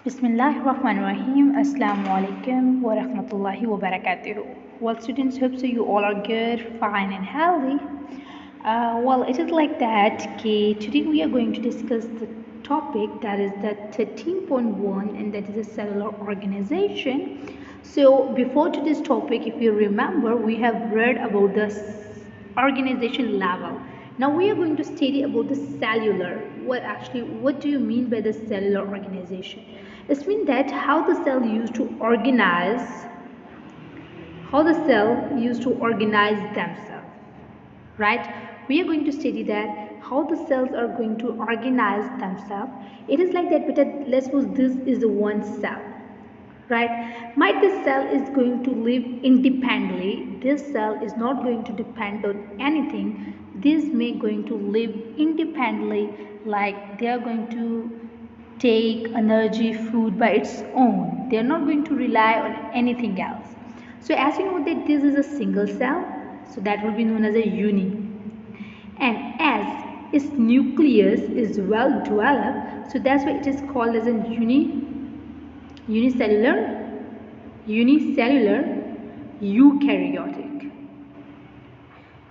Bismillahirrahmanirrahim. Assalamu alaikum wa rahmatullahi wa barakatuhu. Well, students, hope so you all are good, fine, and healthy. Well, it is like that. Okay, today we are going to discuss the topic that is the 13.1, and that is a cellular organization. So, before to this topic, if you remember, we have read about the organization level. Now we are going to study about the cellular. What do you mean by the cellular organization? It means that how the cell used to organize, themselves, right? We are going to study that how the cells are going to organize themselves. It is like that, but let's suppose this is the one cell, right? Might this cell is going to live independently. This cell is not going to depend on anything. This may going to live independently, like they are going to take energy, food by its own. They are not going to rely on anything else. So as you know that this is a single cell, so that will be known as a uni. And as its nucleus is well developed, so that's why it is called as a unicellular,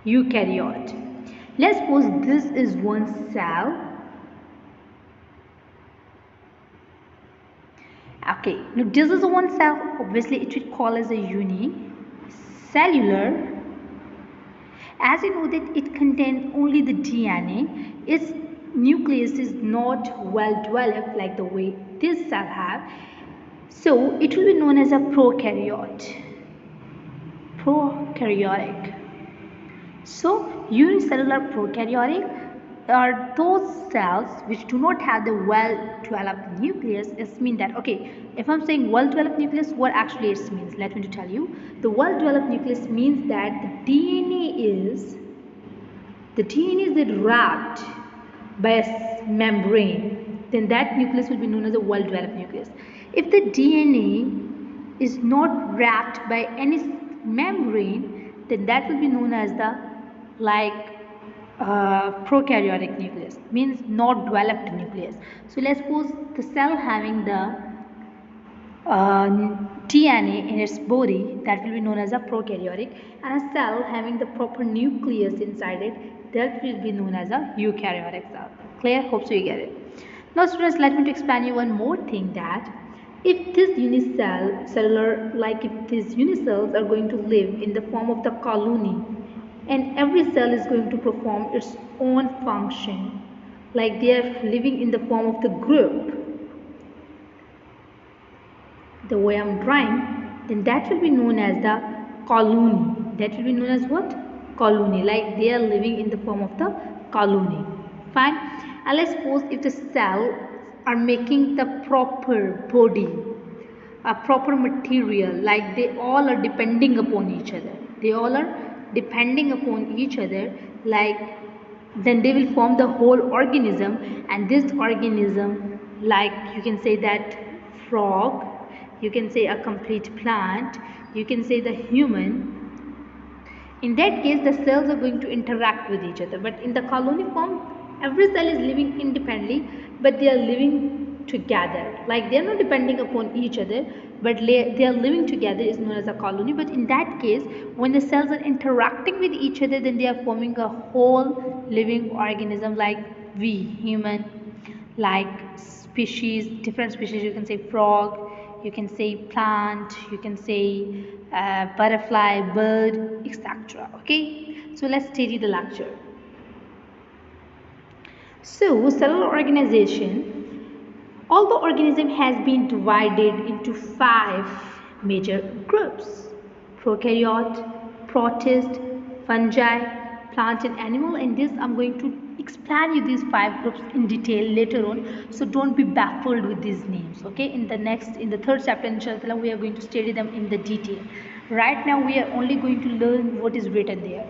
eukaryote. Let's suppose this is one cell. Okay, now this is a one cell. Obviously, it will call as a unicellular. As you know that it contains only the DNA. Its nucleus is not well developed like the way this cell have. So it will be known as a prokaryotic. So unicellular prokaryotic are those cells which do not have the well developed nucleus. It means that, okay, if I'm saying well developed nucleus, what actually it means? Let me tell you. The well developed nucleus means that the DNA is wrapped by a membrane. Then that nucleus will be known as a well developed nucleus. If the DNA is not wrapped by any membrane, then that will be known as the prokaryotic nucleus, means not developed nucleus. So let's suppose the cell having the DNA in its body, that will be known as a prokaryotic, and a cell having the proper nucleus inside it, that will be known as a eukaryotic cell. Clear? Hope so you get it. Now students, let me explain you one more thing, that if these unicells are going to live in the form of the colony, and every cell is going to perform its own function, like they are living in the form of the group, the way I'm drawing, then that will be known as the colony. That will be known as what? Colony. Like they are living in the form of the colony. Fine. And let's suppose if the cell are making the proper body, a proper material, like they all are depending upon each other. Like then they will form the whole organism, and this organism, like you can say that frog, you can say a complete plant, you can say the human. In that case, the cells are going to interact with each other. But in the colony form, every cell is living independently, but they are living together. Like they are not depending upon each other, but they are living together is known as a colony. But in that case, when the cells are interacting with each other, then they are forming a whole living organism, like we, human, like species, different species. You can say frog, you can say plant, you can say butterfly, bird, etc. Okay, so let's study the lecture. So cellular organization, all the organism has been divided into 5 major groups: prokaryote, protist, fungi, plant and animal. And this I'm going to explain you these 5 groups in detail later on, so don't be baffled with these names. Okay, in the third chapter inshallah we are going to study them in the detail. Right now we are only going to learn what is written there.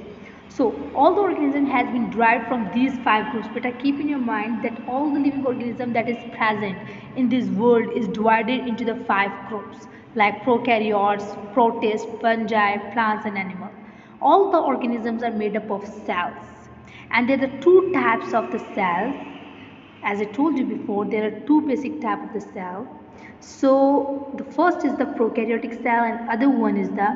So all the organism has been derived from these 5 groups, but keep in your mind that all the living organism that is present in this world is divided into the 5 groups, like prokaryotes, protists, fungi, plants and animals. All the organisms are made up of cells, and there are 2 types of the cells, As I told you before, there are two basic types of the cell. So the first is the prokaryotic cell and other one is the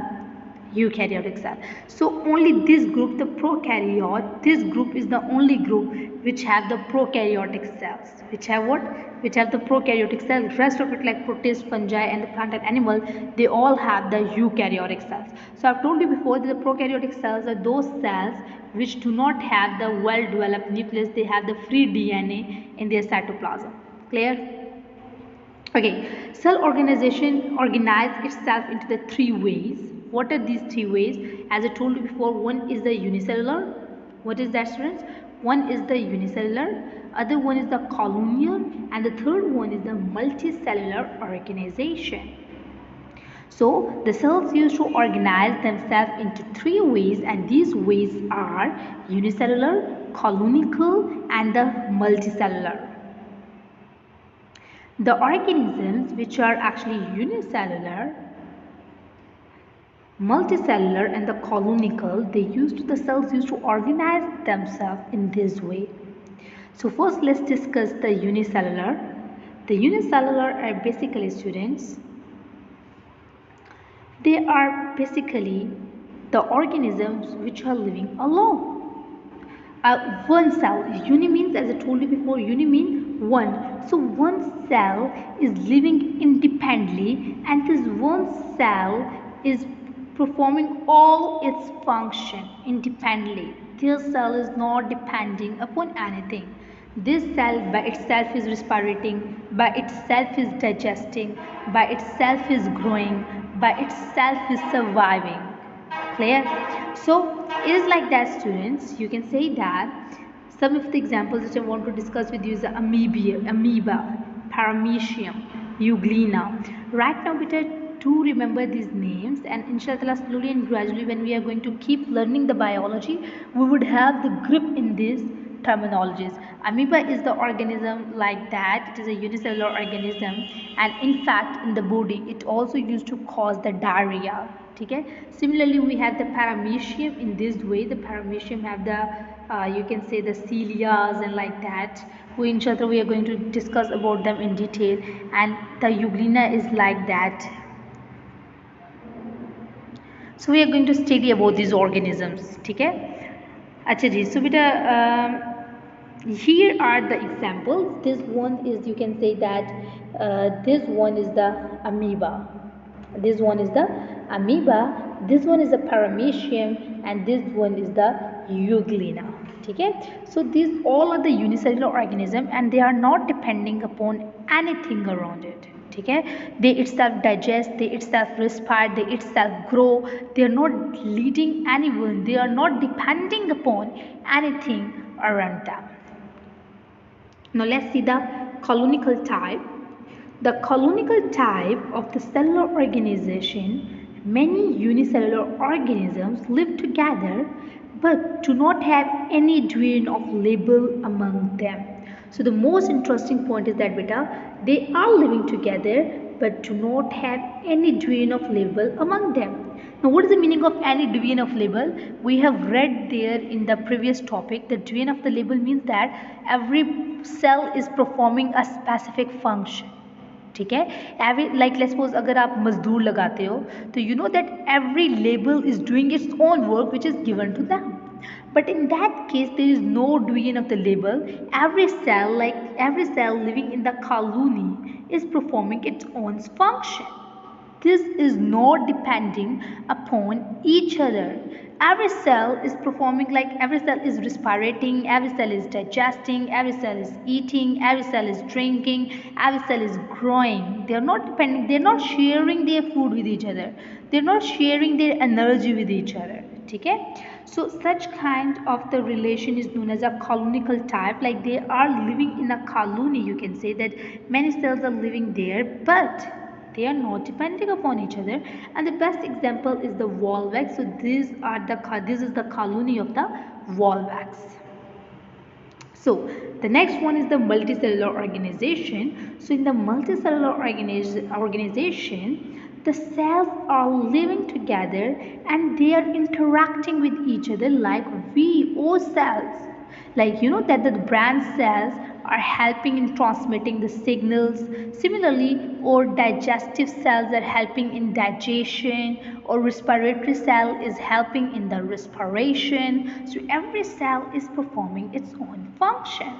eukaryotic cell. So only this group, the prokaryote, this group is the only group which have the prokaryotic cells. Which have what? Which have the prokaryotic cells. Rest of it like protists, fungi and the plant and animal, they all have the eukaryotic cells. So I've told you before that the prokaryotic cells are those cells which do not have the well developed nucleus, they have the free DNA in their cytoplasm. Clear? Okay, cell organization organize itself into the three ways. What are these three ways? As I told you before, one is the unicellular. What is that, students? One is the unicellular, other one is the colonial, and the third one is the multicellular organization. So the cells used to organize themselves into three ways, and these ways are unicellular, colonical, and the multicellular. The organisms which are actually unicellular, multicellular and the colonical, the cells used to organize themselves in this way. So first let's discuss the unicellular. The unicellular are basically, students, they are basically the organisms which are living alone. One cell, uni means, as I told you before, uni means one. So one cell is living independently and this one cell is performing all its function independently. This cell is not depending upon anything. This cell by itself is respirating, by itself is digesting, by itself is growing, by itself is surviving. Clear? So it is like that, students. You can say that some of the examples which I want to discuss with you is the amoeba, paramecium, euglena. Right now, beta, do remember these names, and inshallah slowly and gradually when we are going to keep learning the biology, we would have the grip in these terminologies. Amoeba is the organism like that. It is a unicellular organism, and in fact in the body it also used to cause the diarrhea. Okay? Similarly, we have the paramecium in this way. The paramecium have the you can say the cilias and like that. Inshallah we are going to discuss about them in detail, and the euglena is like that. So we are going to study about these organisms. Okay? अच्छा जी, so beta, here are the examples. This one is, you can say that this one is the amoeba. This one is the amoeba. This one is the paramecium, and this one is the euglena. Okay? So these all are the unicellular organism, and they are not depending upon anything around it. Okay? They itself digest, they itself respire, they itself grow. They are not leading anyone, they are not depending upon anything around them. Now let's see the colonical type. The colonical type of the cellular organization, many unicellular organisms live together but do not have any division of label among them. So the most interesting point is that beta, they are living together but do not have any division of label among them. Now what is the meaning of any division of label? We have read there in the previous topic that division of the label means that every cell is performing a specific function. ठीक है? Every, like let's suppose अगर आप मजदूर लगाते हो तो you know that every label is doing its own work which is given to them. But in that case, there is no division of the label. Every cell, like every cell living in the colony, is performing its own function. This is not depending upon each other. Every cell is performing, like every cell is respirating, every cell is digesting, every cell is eating, every cell is drinking, every cell is growing. They are not depending, they are not sharing their food with each other. They are not sharing their energy with each other. Okay? So such kind of the relation is known as a colonical type, like they are living in a colony. You can say that many cells are living there, but they are not depending upon each other. And the best example is the volvax. So this is the colony of the volvax. So the next one is the multicellular organization. So in the multicellular organization, the cells are living together and they are interacting with each other like VO cells. Like you know that the brain cells are helping in transmitting the signals. Similarly, or digestive cells are helping in digestion, or respiratory cell is helping in the respiration. So every cell is performing its own function.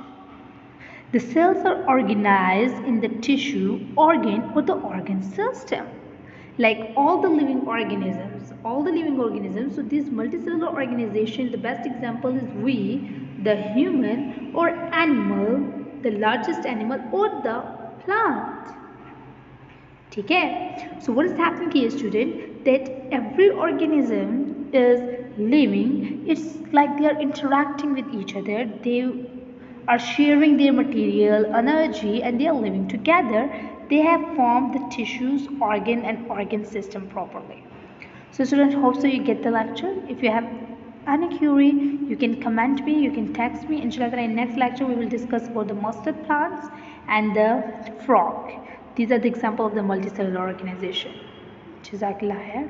The cells are organized in the tissue, organ, or the organ system. Like all the living organisms. So this multicellular organization, the best example is we, the human or animal, the largest animal or the plant. ठीक है? So what is happening here, student? That every organism is living. It's like they are interacting with each other. They are sharing their material, energy, and they are living together. They have formed the tissues, organ, and organ system properly. So students, hope so you get the lecture. If you have any query, you can comment me, you can text me. Inshallah, in next lecture we will discuss about the mustard plants and the frog. These are the example of the multicellular organization. Jazakallah khair.